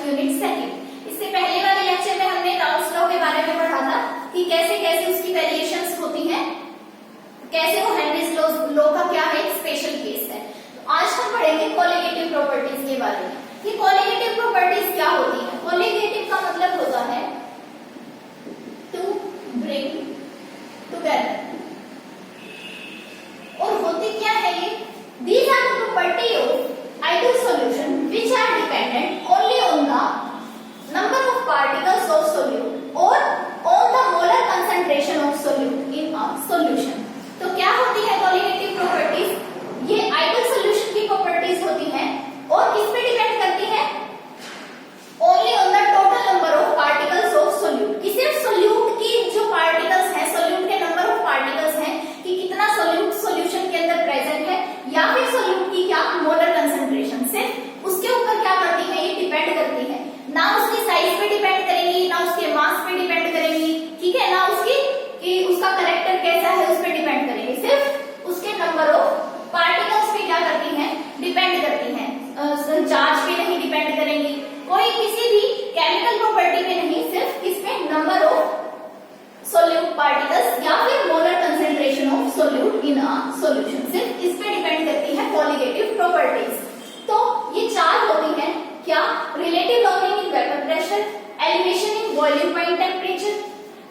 Unit second. इससे पहले वाले लेक्चर में हमने राउल्स लॉ के बारे में पढ़ा था कि कैसे कैसे उसकी वेरिएशंस होती हैं, कैसे वो हेनरीज लॉ का क्या है, स्पेशल केस है। तो आज हम पढ़ेंगे कोलिगेटिव प्रॉपर्टीज के बारे में। ये कोलिगेटिव प्रॉपर्टीज क्या होती है? कोलिगेटिव का मतलब होता है टू ब्रिंग टुगेदर, और होती क्या है ये? These are the property of ideal solution which are dependent only on the number of particles of solute or on the molar concentration of solute in a solution। तो क्या होती है colligative properties? ये आइडियल सॉल्यूशन की properties होती हैं और किस पे डिपेंड करती है? Only on the total number of particles of solute, कि सिर्फ सोल्यूट की जो पार्टिकल्स हैं, सोल्यूट के नंबर ऑफ पार्टिकल्स हैं कि कितना सोल्यूट सॉल्यूशन के अंदर प्रेजेंट है, या फिर सोल्यूट की क्या मोलर कंसंट्रेशन, सिर्फ उसके ऊपर क्या करती है, ये डिपेंड करती है। ना उसकी साइज पे डिपेंड करेंगी, ना उसके मास पे डिपेंड करेंगी, ठीक है, ना उसकी कि उसका कैरेक्टर कैसा है उस पे डिपेंड करेंगी, सिर्फ उसके नंबर ऑफ पार्टिकल्स पे क्या करती हैं, डिपेंड करती हैं। चार्ज पे नहीं डिपेंड करेंगी, कोई किसी भी केमिकल प्रॉपर्टी पे नहीं, सिर्फ किस पे, नंबर ऑफ सोल्यूट पार्टिकल्स या फिर molar concentration of solute in a solution, सिर्फ इस पे डिपेंड करती है कोलिगेटिव प्रॉपर्टीज। तो ये चार होती हैं क्या? Relative longing in vapour pressure, elevation in boiling point temperature,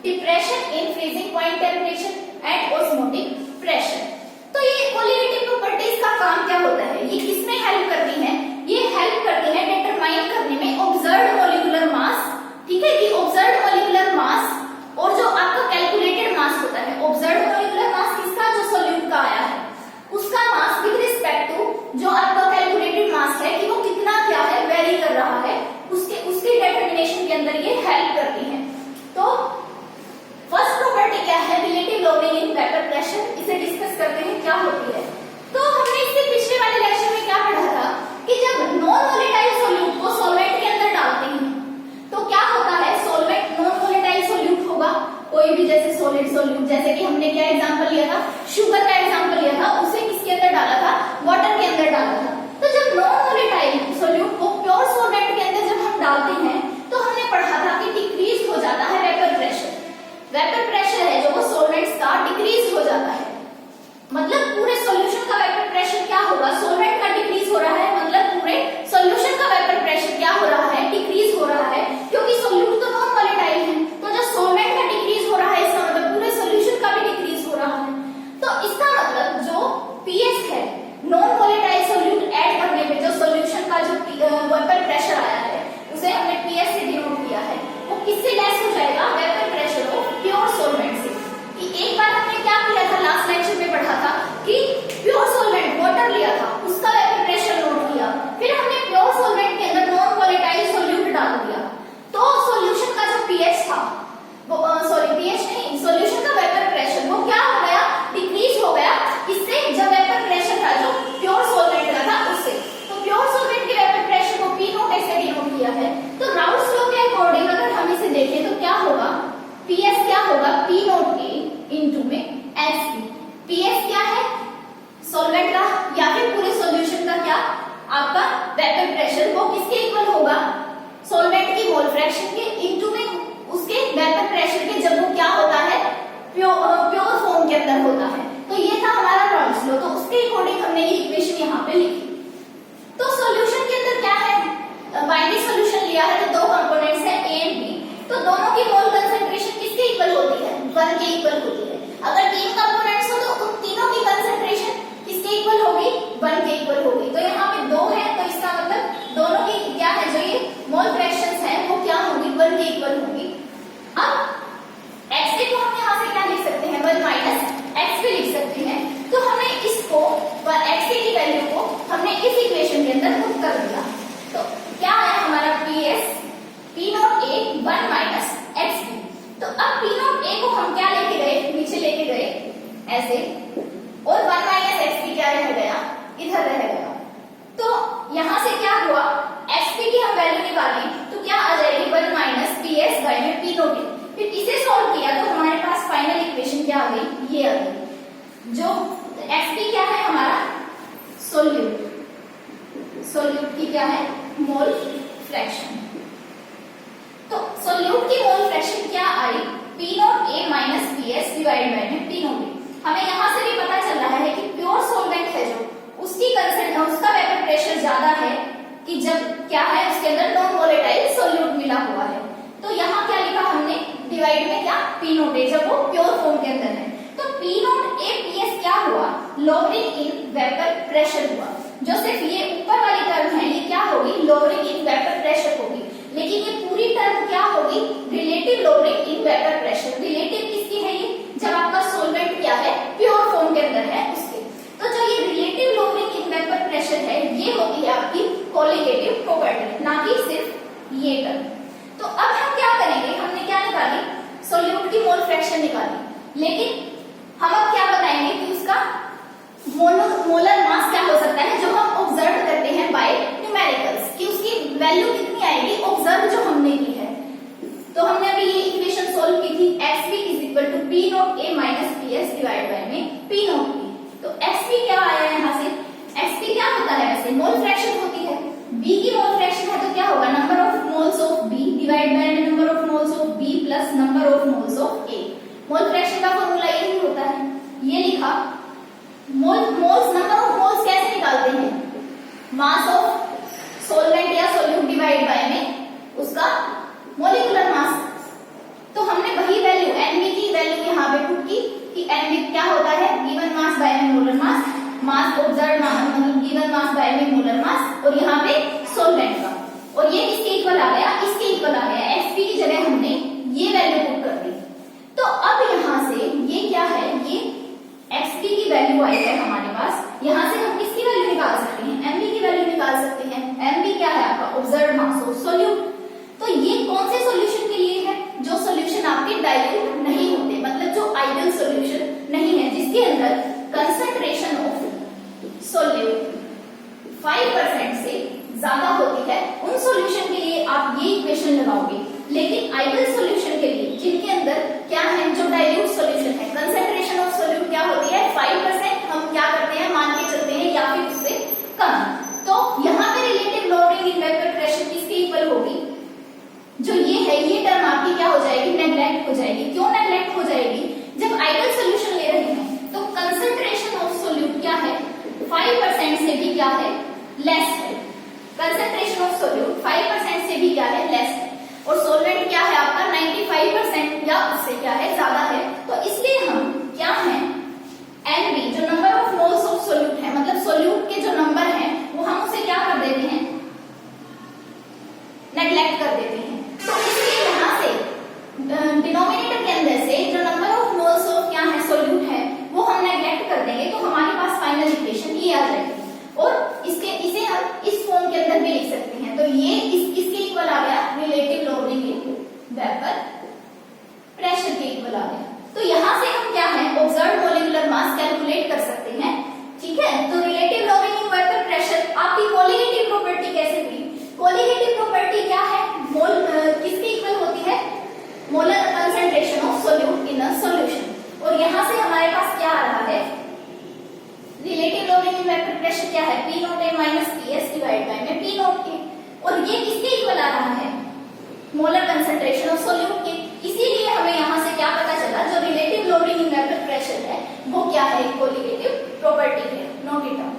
depression in freezing point temperature and osmotic pressure. तो ये कोलिगेटिव प्रॉपर्टीज का काम क्या होता है? ये किसमें हेल्प करती है? ये हेल्प करती है डिटरमाइन करने में ऑब्जर्व्ड मॉलिक्यूलर मास, ठीक है, कि ऑब्जर्व्ड मॉलिक्यूलर मास और जो आपका कैलकुलेटेड मास होता है। ऑब्जर्व्ड मॉलिक्यूलर मास किसका? जो सोल्यूट का आया है उसका मास विद रिस्पेक्ट टू जो आपका कैलकुलेटेड मास है कि वो कितना क्या है, वेरी कर रहा है, उसकी डिटरमिनेशन के अंदर ये हेल्प करती है। तो फर्स्ट प्रॉपर्टी क्या है? रिलेटिव लॉन्गिंग इन वेपर प्रेशर। इसे डिस्कस करते हैं क्या होती है। तो हमने इससे पिछले वाले लेक्चर में क्या पढ़ा था कि जब नॉन वोलेटाइल सोल्यूट को सॉल्वेंट के अंदर डालते हैं तो क्या होता है? सॉल्वेंट नॉन वोलेटाइल सोल्यूट होगा, कोई भी जैसे सॉलिड सोल्यूट, जैसे कि हमने क्या एग्जांपल लिया था, शुगर का एग्जांपल लिया था, उसे किसके अंदर डाला था? वाटर के अंदर डाला था। तो जब नॉन वोलेटाइल सोल्यूट को प्योर सॉल्वेंट के अंदर जब हम डालते हैं तो हमने पढ़ा था कि डिक्रीज हो जाता है वेपर प्रेशर। वेपर प्रेशर है जो वो सॉल्वेंट्स का डिक्रीज हो जाता है, मतलब पूरे सॉल्यूशन का वेपर प्रेशर क्या होगा? सॉल्वेंट का डिक्रीज हो रहा है, मतलब पूरे सॉल्यूशन का वेपर प्रेशर क्या हो रहा है? डिक्रीज हो रहा है, क्योंकि सोल्यूट तो नॉन वोलेटाइल है। तो जब सॉल्वेंट का डिक्रीज हो रहा है इसका मतलब पूरे सॉल्यूशन का भी डिक्रीज हो रहा है। तो इसका मतलब जो पीएच है, नॉन वोलेटाइल सोल्यूट ऐड करने पे जो सॉल्यूशन का जो वेपर प्रेशर आया है उसे हमने पीएच से डिनोट किया है, वो किससे लेस हो जाएगा? Vapour pressure of pure solvent से। कि एक बार हमने क्या किया था, लास्ट लेक्चर में पढ़ा था कि प्योर सॉल्वेंट वाटर लिया था, उसका वेपर प्रेशर नोट किया, फिर हमने प्योर सॉल्वेंट के अंदर नॉन वोलेटाइल सोल्यूट डाल दिया, तो सॉल्यूशन का जो पीएच था वो पीएच नहीं, सॉल्यूशन का वेपर प्रेशर वो क्या हो गया? डिक्रीज हो गया। इससे जब वेपर प्रेशर था जो प्योर सॉल्वेंट का था उससे, तो प्योर सॉल्वेंट के वेपर प्रेशर को पी नोट ऐसे डिनोट किया है। तो राउल्स लॉ के अकॉर्डिंग अगर हम इसे देखें तो क्या होगा? पीएस क्या होगा? पी नोट ए इंटू में एस पी। पीएस क्या है? सॉल्वेंट का या फिर पूरे सॉल्यूशन का क्या आपका वेपर प्रेशर, वो किसके इक्वल होगा? सॉल्वेंट की मोल फ्रैक्शन के इंटू में उसके वेपर प्रेशर के, जब वो क्या होता है? प्योर फॉर्म के अंदर होता है। तो ये था हमारा राउल्स लॉ, तो उसके अकॉर्डिंग हमने ये इक्वेशन यहाँ पे लिखी। तो सॉल्यूशन के अंदर क्या है? बाइनरी सॉल्यूशन लिया है तो दो कंपोनेंट्स है ए एंड बी, तो दोनों की मोल कंसंट्रेशन किसके इक्वल होती है? 1 के इक्वल होती है। अगर 3 कंपोनेंट्स हो तो उन तीनों की कंसंट्रेशन किसके इक्वल होगी? 1 के इक्वल होगी। तो यहाँ पे 2 है तो इसका मतलब दोनों की क्या है, जो ये मोल फ्रैक्शंस हैं वो क्या होगी? 1 के इक्वल होगी। अब x को हम यहाँ से क्या लिख सकते हैं? 1 माइनस x पे लिख सकते हैं। तो हमें इसको x की वैल्यू को हमने इस इक्वेशन के अंदर पुट कर दिया। तो क्या है हमारा PS P not A 1 minus XP। तो अब P नॉट A को हम क्या लेके गए? नीचे लेके गए ऐसे, और 1 माइनस XP क्या रह गया? इधर रह गया। तो यहाँ से क्या हुआ? XP की हम वैल्यू निकाली तो क्या आ जाएगी? 1 माइनस PS बाय में P नॉट A। फिर इसे सॉल्व किया तो हमारे पास फाइनल इक्वेशन क्या आ गई? ये आ गई, जो XP क्या है हमारा? सोल्यूट की क्या है? Mole fraction. सोल्यूट की मोल फ्रैक्शन क्या आई, P not a minus P S divide by में पी नॉट ए। हमें यहाँ से भी पता चल रहा है कि प्योर सोलवेंट है जो उसका वेपर प्रेशर ज्यादा है कि जब क्या है उसके अंदर नॉन वोलेटाइल सोल्यूट मिला हुआ है। तो यहाँ क्या लिखा हमने, डिवाइड में क्या, पी नॉट ए, जब वो प्योर फॉर्म के अंदर है। तो P not A P S क्या हुआ, लोअरिंग इन वेपर प्रेशर हुआ। जो सिर्फ ये ऊपर वाली टर्म है ये क्या होगी, लोअरिंग इन वेपर प्रेशर होगी, लेकिन ये पूरी टर्म क्या होगी, relative lowering in vapour pressure. Relative किसकी है ये, जब आपका सोलवेंट क्या है, प्योर फॉर्म के अंदर है उसके। तो जो ये relative lowering in vapour pressure है ये होती है आपकी कोलिगेटिव प्रॉपर्टी, ना कि सिर्फ ये टर्म। तो अब हम क्या करेंगे, हमने क्या निकाली, सोल्यूट की मोल फ्रैक्शन निकाली, लेकिन हम अब क्या बताएंगे कि उसका मोलर मास क्या हो सकता है, जो हम ऑब्जर्व करते हैं बाय न्यूमेरिकल्स, कि उसकी वैल्यू कितनी आएगी ऑब्जर्व जो हमने की है। तो हमने अभी ये इक्वेशन सोल्व की थी, xp is equal to P not a minus P S divide by में पी नॉट पी। तो xp क्या आया यहाँ से, xp क्या होता है वैसे, मोल फ्रैक्शन होती है, b की मोल फ्रैक्शन है तो क्या होगा, number of moles of b divide by number of moles of b plus number of moles of a। Mole fraction का फॉर्मूला यही होता है, ये लिखा। मोल्स नंबर ऑफ मोल्स कैसे निकालते हैं, मास ऑफ सोलवेंट या सोल्यूट डिवाइड बाय में उसका मोलिकुलर मास। तो हमने वही वैल्यू Nb की वैल्यू यहाँ पे पुट की कि Nb क्या होता है, गिवन मास बाय में मोलर मास, मास ऑब्जर्व्ड मतलब गिवन मास बाय में मोलर मास, और यहाँ पे सोलवेंट का, और ये इसके इक्वल आ गया, इसके इक्वल आ गया। Xp की जगह हमने ये वैल्यू पुट कर दी। तो अब यहाँ से ये क्या है, ये Xp की वैल्यू आई है हमारे पास, यहाँ से हम किसकी वैल्यू निकाल सकते हैं, Mb की वैल्यू निकाल सकते हैं। Mb क्या है आपका, ऑब्जर्व्ड मास ऑफ सोल्यूट। तो ये कौन से सॉल्यूशन के लिए है, जो सॉल्यूशन आपके डाइल्यूट नहीं होते, मतलब जो आइडियल सॉल्यूशन नहीं है, जिसके अंदर कंसंट्रेशन ऑफ सोल्यूट 5% से ज्यादा होती है, उन सॉल्यूशन के लिए आप ये इक्वेशन लगाओगे। लेकिन आइडियल सॉल्यूशन के लिए जिनके अंदर क्या है, जो डाइल्यूट सॉल्यूशन है, कंसंट्रेशन ऑफ सोल्यूट क्या होती है 5%, हम क्या करते हैं मान के चलते हैं, या फिर उससे कम। तो यहाँ पे relative lowering in vapour pressure किसके इक्वल होगी, जो ये है, ये टर्म आपकी क्या हो जाएगी, नेग्लेक्ट हो जाएगी। क्यों नेग्लेक्ट हो जाएगी, जब आइडियल सॉल्यूशन ले रहे हैं तो कंसंट्रेशन ऑफ सोल्यूट क्या है, 5% से भी क्या है, लेस है। कंसंट्रेशन ऑफ सोल्यूट 5% से भी क्या है, लेस है, और सोलवेंट क्या है आपका 95% या उससे क्या है, ज्यादा है। तो इसलिए हम क्या है, Nb जो number of moles of solute है, मतलब सोल्यूट के जो नंबर है वो हम उसे क्या कर देते हैं, नेग्लेक्ट कर देते हैं। तो इसलिए यहाँ से डिनोमिनेटर के अंदर से जो नंबर ऑफ मोल्स ऑफ क्या है, सोल्यूट है, वो हम नेग्लेक्ट कर देंगे। तो हमारे पास फाइनल इक्वेशन ये आ जाएगी, और इसे हम इस फॉर्म के अंदर भी लिख सकते हैं। तो ये इसके इक्वल आ गया, relative lowering in vapour pressure के इक्वल आ गया। तो यहाँ से हम क्या है, ऑब्जर्व्ड मोलिकुलर मास कैलकुलेट कर सकते हैं, ठीक है। तो relative lowering in vapour pressure आपकी कोलिगेटिव प्रॉपर्टी कैसे हुई, कोलिगेटिव प्रॉपर्टी क्या है, मोल किसके इक्वल होती है, molar concentration of solute in a solution. और यहाँ से हमारे पास क्या आ रहा है, relative lowering in vapour pressure क्या है, P not a minus P S divide by में पी नॉट ए, और ये किसके इक्वल आ रहा है, मोलर कंसंट्रेशन ऑफ सोल्यूट के। इसीलिए हमें यहाँ से क्या पता चला, जो relative lowering in vapour pressure है वो क्या है, कोलिगेटिव प्रॉपर्टी है, नोट इट डाउन।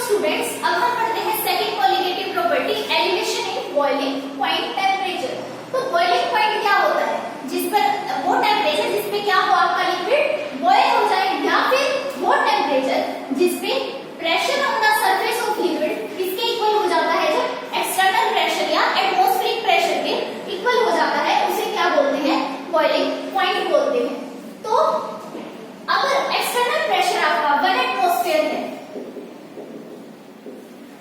स्टूडेंट्स, अब हम पढ़ते हैं second colligative property, elevation in boiling point temperature. तो बॉइलिंग पॉइंट क्या होता है, जिस पर वो टेम्परेचर जिसपे क्या हो आपका लिक्विड बॉयल हो जाए, या फिर वो टेम्परेचर जिसपे pressure on the surface of liquid किसके इक्वल हो जाता है, जब एक्सटर्नल प्रेशर या एटमॉस्फेरिक प्रेशर के इक्वल हो जाता है, उसे क्या बोलते हैं, बॉइलिंग पॉइंट बोलते हैं। तो अगर एक्सटर्नल प्रेशर आपका 1 एटमॉस्फेयर है,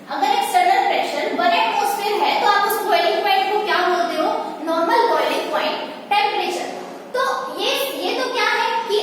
अगर एक्सटर्नल प्रेशर 1 एटमॉस्फेयर है, तो आप उस बॉइलिंग पॉइंट को क्या बोलते हो, नॉर्मल बॉइलिंग पॉइंट टेम्परेचर। तो ये तो क्या है कि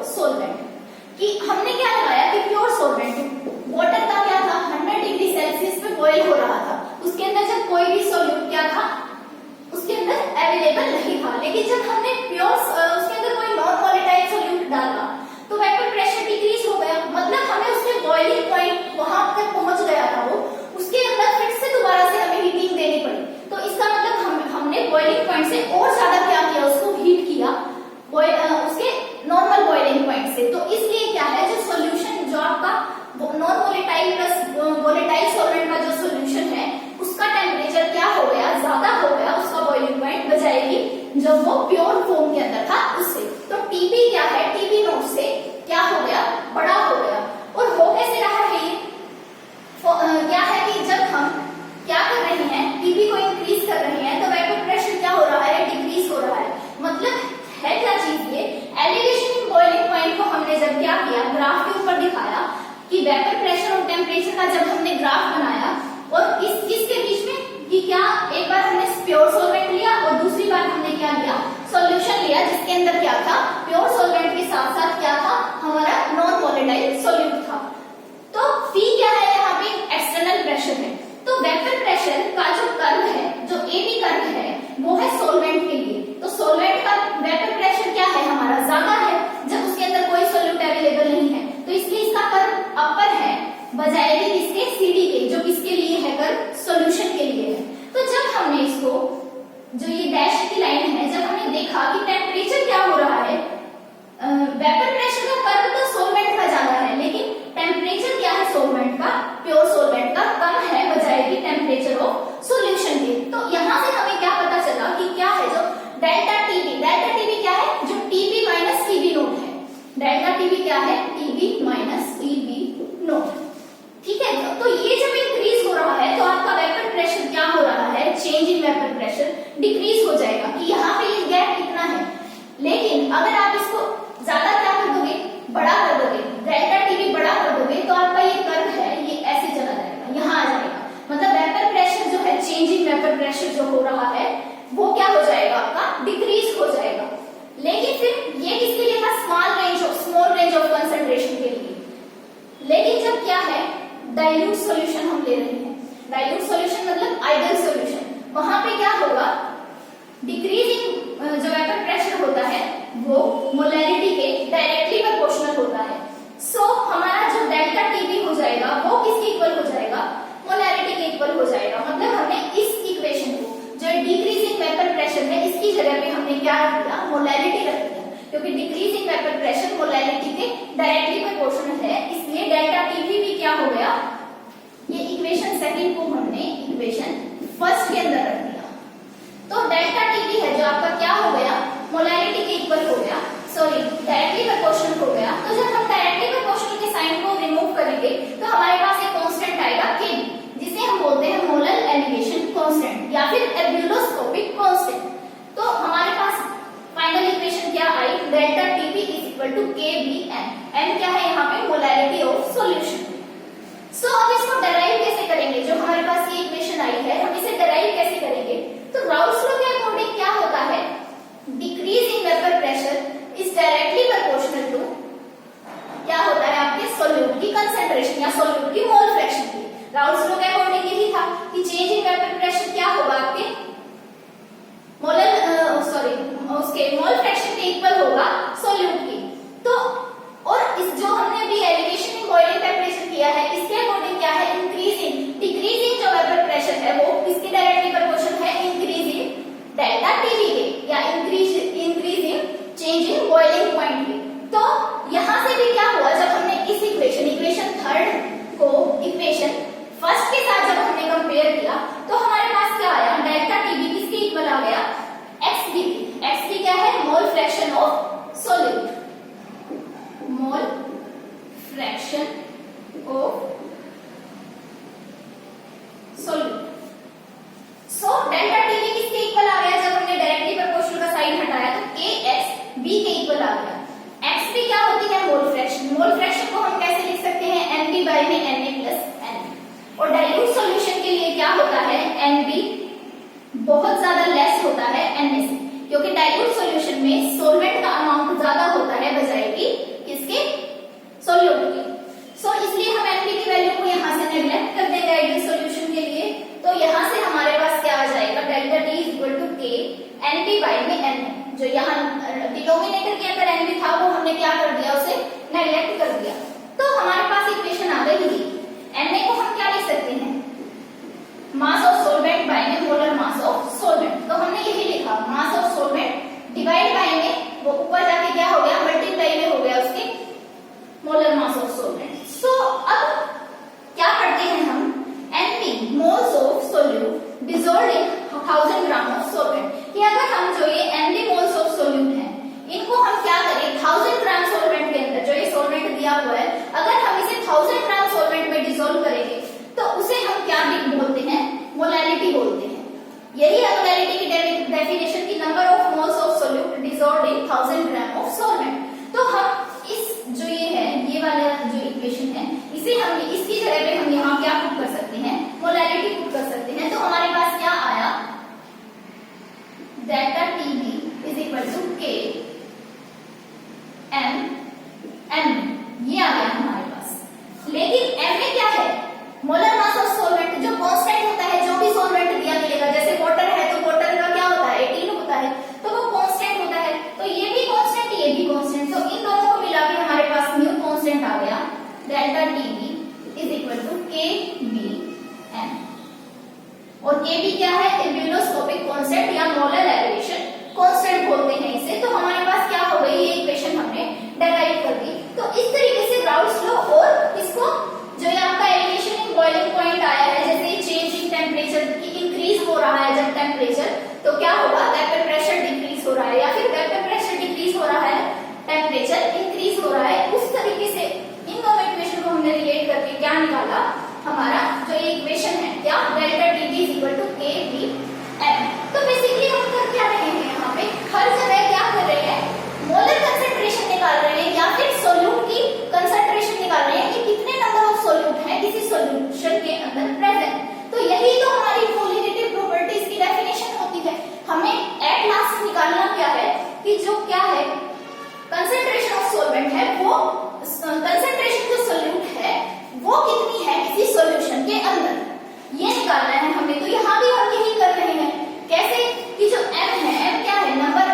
प्योर सोलवेंट। कि हमने क्या लगाया कि प्योर सोलवेंट, वाटर का क्या था 100 डिग्री सेल्सियस पे बॉईल हो रहा था, उसके अंदर जब कोई भी सोल्यूट क्या था उसके अंदर अवेलेबल नहीं था। लेकिन जब हमने प्योर उसके अंदर कोई नॉन वोलेटाइल सोल्यूट डाला तो वेपर प्रेशर डिक्रीज हो गया, मतलब हमें उसके बॉइलिंग पॉइंट वहां तक पहुंच गया था वो, उसके अंदर फिर से दोबारा से हमें हीटिंग देनी पड़ी। तो इसका मतलब हमने बॉइलिंग पॉइंट से और ज्यादा क्या किया, उसको हीट किया उसके नॉर्मल बॉइलिंग पॉइंट से। तो इसलिए क्या है, जो सॉल्यूशन जो आपका non volatile plus volatile solvent का जो सॉल्यूशन है उसका टेम्परेचर क्या हो गया, ज्यादा हो गया उसका बॉइलिंग पॉइंट बजाय कि जब वो प्योर फॉर्म के अंदर था उससे। तो टीबी क्या है, टीबी नोट से क्या हो गया, बड़ा हो गया। और हो कैसे रहा है ये, क्या है कि जब हम क्या कर रहे हैं, टीबी को इंक्रीज कर रहे हैं तो वेपर प्रेशर क्या हो रहा है, डिक्रीज हो रहा है। मतलब है क्या चीज ये, एलिवेशन इन बॉइलिंग पॉइंट को हमने जब क्या किया, ग्राफ के ऊपर दिखाया कि वेपर प्रेशर और टेम्परेचर का जब हमने ग्राफ बनाया और किसके बीच में कि क्या, एक बार हमने प्योर सोलवेंट लिया और दूसरी बार हमने क्या लिया, सॉल्यूशन लिया जिसके अंदर क्या था, प्योर सोलवेंट के साथ साथ क्या था, हमारा नॉन वोलेटाइल सोल्यूट था। तो फी क्या है, यहाँ पे एक्सटर्नल प्रेशर है। तो वेपर प्रेशर का जो कर्व है, जो एबी कर्व है वो है सोलवेंट के लिए। तो सोलवेंट का वेपर प्रेशर क्या है, हमारा ज्यादा है जब उसके अंदर कोई सोल्यूट अवेलेबल नहीं है, तो इसलिए इसका कर्व अपर है बजाय कि इसके सीडी के, जो किसके लिए है, कर्व सॉल्यूशन के लिए है। तो जब हमने इसको, जो ये डैश की लाइन है, जब हमने देखा कि टेम्परेचर क्या हो रहा है, वेपर प्रेशर का कर्व तो सोलवेंट का ज्यादा है लेकिन टेम्परेचर क्या है सोलवेंट का, प्योर सोलवेंट का कम है बजाय कि टेम्परेचर ऑफ सॉल्यूशन के। तो यहाँ से हमें क्या पता चला कि क्या है, जो डेल्टा टीबी क्या है, जो टीबी माइनस टीबी नोट है। डेल्टा टीबी क्या है, टीबी माइनस टीबी नोट, ठीक है। तो ये जब इंक्रीज हो रहा है तो आपका वेपर प्रेशर क्या हो रहा है, change in vapour pressure decrease हो जाएगा कि यहाँ पे ये गैप इतना है। लेकिन अगर आप इसको ज्यादा क्या कर दोगे, बड़ा कर दोगे, डेल्टा टीबी बड़ा कर दोगे तो आपका ये कर्व है ये ऐसे चला जाएगा, यहाँ आ जाएगा। मतलब वेपर प्रेशर जो है, चेंज इन वेपर प्रेशर जो हो रहा है वो क्या हो जाएगा, आपका डिक्रीज हो जाएगा। लेकिन फिर ये किसके लिए था, स्मॉल रेंज ऑफ कंसंट्रेशन के लिए। लेकिन जब क्या है, डाइल्यूट सॉल्यूशन हम ले रहे हैं, डाइल्यूट सॉल्यूशन मतलब आइडियल सॉल्यूशन, वहां पे क्या होगा, डिक्रीजिंग जो वेपर प्रेशर होता है वो मोलैरिटी के डायरेक्टली प्रोपोर्शनल होता है। सो हमारा जो डेल्टा टीबी हो जाएगा वो किसके इक्वल हो जाएगा, मोलैरिटी के इक्वल हो जाएगा। मतलब हमने इस इक्वेशन को, जो डिक्रीजिंग वेपर प्रेशर है, इसकी जगह पे हमने क्या रख दिया, मोलैरिटी रख दिया, क्योंकि डिक्रीजिंग वेपर प्रेशर मोलैरिटी के डायरेक्टली प्रोपोर्शनल है, इसलिए डेल्टा टीबी भी क्या हो गया, ये इक्वेशन सेकंड को हमने इक्वेशन फर्स्ट के अंदर रख दिया। तो डेल्टा टीबी है जो आपका क्या हो गया, मोलैरिटी के इक्वल हो गया, सॉरी डायरेक्टली प्रोपोर्शनल हो गया। तो जब हम डायरेक्टली प्रोपोर्शनल के साइन को रिमूव करेंगे तो हमारे पास एक कांस्टेंट आएगा k, जिसे हम बोलते हैं मोलर एलिवेशन कांस्टेंट या फिर एब्यूलोस्कोपिक कांस्टेंट। तो हमारे पास फाइनल इक्वेशन क्या आई, delta TB is equal to KBN, n क्या है यहाँ पे, मोलैरिटी ऑफ सॉल्यूशन। सो अब इसको डेराइव कैसे करेंगे, जो हमारे पास ये इक्वेशन आई है हम इसे डेराइव कैसे करेंगे। तो राउल्स लॉ के अकॉर्डिंग क्या होता है, decrease in vapour pressure is directly proportional to क्या होता है, आपके सोल्यूट की कंसंट्रेशन या सोल्यूट की मोल फ्रैक्शन की। राउल्स लॉ के अकॉर्डिंग यही था कि चेंज इन वेपर प्रेशर क्या होगा, आपके उसके मोल फ्रैक्शन के इक्वल होगा सोल्यूट की। तो और इस जो हमने अभी एलिवेशन इन बॉइलिंग टेम्परेचर किया है, इसके अकॉर्डिंग क्या है, इंक्रीजिंग डिक्रीजिंग जो वेपर प्रेशर है वो किसके डायरेक्टली प्रोपोर्शनल है, इंक्रीजिंग डेल्टा टीबी के या increasing change in boiling point के। तो यहां से भी क्या हुआ, जब हमने इस इक्वेशन थर्ड को इक्वेशन फर्स्ट के साथ जब हमने कंपेयर किया तो हमारे पास क्या आया, डेल्टा टीबी किसके इक्वल आ गया, XB। XB क्या है, मोल fraction of solute, mole fraction of solute. So delta TB किसके इक्वल आ गया, जब हमने डायरेक्टली प्रोपोर्शनल का साइन हटाया तो KXB के इक्वल आ गया। XB क्या होती है, मोल फ्रैक्शन। मोल फ्रैक्शन को हम कैसे लिख सकते हैं, NB बाय में Na प्लस N। और डाइल्यूट सॉल्यूशन के लिए क्या होता है, NB बहुत ज्यादा लेस होता है Na से, क्योंकि डाइल्यूट सॉल्यूशन में सोलवेंट का अमाउंट ज्यादा होता है बजाय कि दिया हुआ है, अगर हम इसे 1000 ग्राम सॉल्वेंट में डिसॉल्व करेंगे तो उसे हम क्या बोलते हैं, मोलैलिटी बोलते हैं। यही है मोलैलिटी की डेफिनेशन की number of moles of solute dissolved in 1000 gram of solvent. तो हम इस जो ये वाला जो इक्वेशन है इसे हम इसकी जगह पे हम यहाँ क्या पुट कर सकते हैं, मोलैलिटी पुट कर सकते हैं। तो हमारे पास क्या आया, delta TB is equal to K M M, ये आ गया हमारे पास। लेकिन एम में क्या है, मोलर मास ऑफ सॉल्वेंट जो कांस्टेंट होता है, जो भी सॉल्वेंट दिया मिलेगा, जैसे वाटर है तो वाटर का क्या होता है 18 होता है, तो वो कांस्टेंट होता है। तो ये भी कांस्टेंट, ये भी कांस्टेंट, तो इन दोनों को मिला के हमारे पास न्यू कांस्टेंट आ गया, delta TB is equal to K B M. और के बी क्या है, एब्यूलोस्कोपिक कांस्टेंट या मोलर एलिवेशन कांस्टेंट बोलते हैं इसे। तो हमारे पास क्या हो गई, ये इक्वेशन हमने डेराइव कर दी। तो इस तरीके से राउल्ट्स लॉ और इसको जो ये आपका एलिवेशन इन बॉइलिंग पॉइंट आया है, जैसे चेंज इन टेम्परेचर की इंक्रीज हो रहा है जब टेम्परेचर, तो क्या होगा, वेपर प्रेशर डिक्रीज हो रहा है, या फिर वेपर प्रेशर डिक्रीज हो रहा है, टेम्परेचर इंक्रीज हो रहा है। उस तरीके से इन दोनों इक्वेशन को हमने रिलेट करके क्या निकाला, हमारा जो ये इक्वेशन है क्या, delta TB is equal to K B M. तो बेसिकली हम कर क्या रहे हैं, यहाँ पे हर जगह क्या कर रहे हैं, मोलर कंसंट्रेशन निकाल रहे हैं या फिर सोल्यूट की कंसंट्रेशन निकाल रहे हैं कि कितने नंबर ऑफ सोल्यूट है किसी सॉल्यूशन के अंदर प्रेजेंट। तो यही तो हमारी मोलिडिटी प्रॉपर्टीज की डेफिनेशन होती है। हमें एट लास्ट निकालना क्या है कि जो क्या है कंसंट्रेशन ऑफ सॉल्वेंट है, वो कंसंट्रेशन जो सोल्यूट है वो कितनी है किसी सॉल्यूशन के अंदर, ये निकालना है हमें। तो यहाँ भी हम यही कर रहे हैं, कैसे कि जो m है, m क्या है, नंबर,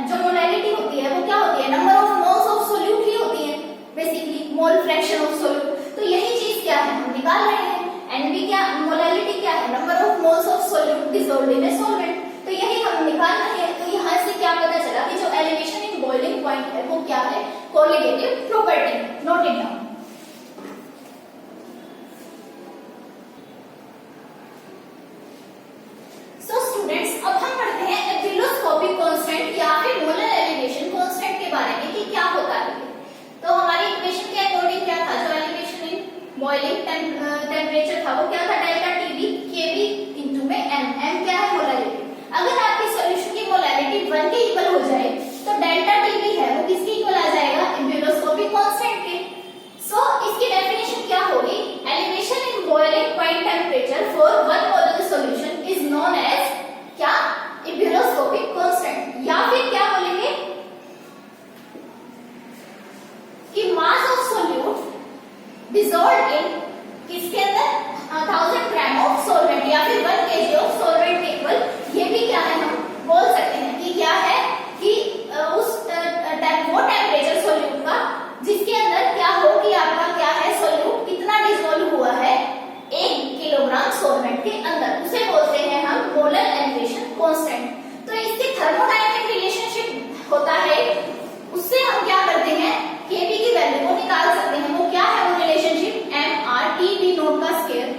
जो मोलैलिटी होती है वो क्या होती है, number of moles of solute ही होती है basically, mole fraction of solute. तो यही चीज क्या है हम निकाल रहे हैं। एनबी क्या, मोलैलिटी क्या है, number of moles of solute dissolved in a solvent. तो यही हम निकाल रहे हैं। तो यहाँ से क्या पता चला कि जो एलिवेशन इन बॉइलिंग पॉइंट है वो क्या है, colligative property. Note it down. अब हम पढ़ते हैं एब्यूलोस्कोपिक कांस्टेंट या फिर मोलर एलिवेशन कांस्टेंट के बारे में कि क्या होता है। तो हमारी इक्वेशन के अकॉर्डिंग क्या था, जो एलिवेशन इन बॉइलिंग टेम्परेचर था वो क्या था, डेल्टा टीबी केबी इनटू में एम। एम क्या है, मोलैलिटी। अगर आपके सॉल्यूशन की मोलैलिटी 1 के इक्वल हो जाए तो डेल्टा टीबी है वो किसके इक्वल आ जाएगा, एब्यूलोस्कोपिक कांस्टेंट के। सो इसकी डेफिनेशन क्या होगी, elevation in boiling point temperature for 1 molar solution is known as क्या, एब्यूलोस्कोपिक कांस्टेंट। या फिर क्या बोलेंगे कि mass of solute dissolved in किसके अंदर, 1000 ग्राम ऑफ सॉल्वेंट या फिर 1 kg ऑफ सॉल्वेंट के इक्वल। ये भी क्या है, हम बोल सकते हैं कि क्या है कि उस वो टेम्परेचर सोल्यूट का जिसके अंदर क्या हो कि आपका क्या है, सोल्यूट कितना डिसॉल्व हुआ है 1 किलोग्राम सॉल्वेंट के अंदर, उसे बोलते हैं हम मोलर एलिवेशन कांस्टेंट। तो इसके थर्मोडायनेमिक रिलेशनशिप होता है, उससे हम क्या करते हैं, केबी की वैल्यू को निकाल सकते हैं। वो क्या है, वो relationship M R T B nought का स्क्वायर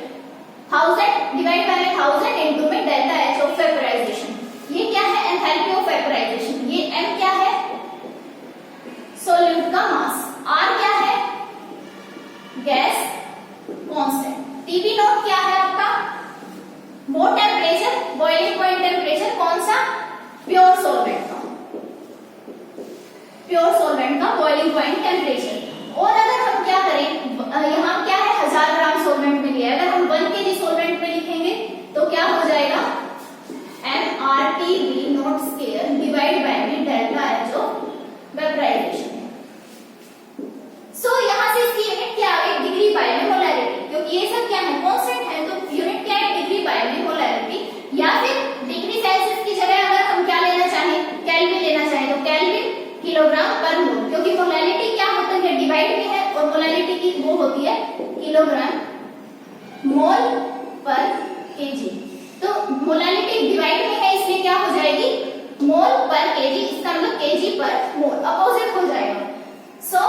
1000 डिवाइड बाय 1000 इनटू में डेल्टा एच ऑफ वेपराइजेशन। ये क्या है, एंथैल्पी ऑफ वेपराइजेशन। ये एम क्या है, सोल्यूट का मास, आर क्या है, गैस कांस्टेंट, टीबी नोट क्या है आपका, वो टेम्परेचर, बॉइलिंग पॉइंट टेम्परेचर कौन सा, प्योर सॉल्वेंट का, प्योर सॉल्वेंट का बॉइलिंग पॉइंट टेम्परेचर। और अगर हम क्या करें, यहाँ क्या है 1000 ग्राम सॉल्वेंट में लिया है, अगर हम 1 kg सॉल्वेंट में लिखेंगे तो क्या हो जाएगा, M R T B nought square divide by में delta H of vaporisation. So यहाँ से इसकी यूनिट क्या आ गई, डिग्री बाय में मोलैरिटी, क्योंकि ये सब क्या है, कांस्टेंट है, तो यूनिट क्या है, डिग्री बाय में मोलैरिटी। या फिर डिग्री सेल्सियस की जगह अगर हम क्या लेना चाहें, केल्विन लेना चाहें तो केल्विन किलोग्राम पर मोल, क्योंकि मोलैरिटी क्या होती है, डिवाइड में है, और मोलैरिटी की वो होती है किलोग्राम मोल पर केजी। तो मोलैरिटी डिवाइड में है इसलिए क्या हो जाएगी, मोल पर केजी, इसका मतलब केजी पर मोल, अपोजिट हो जाएगा। सो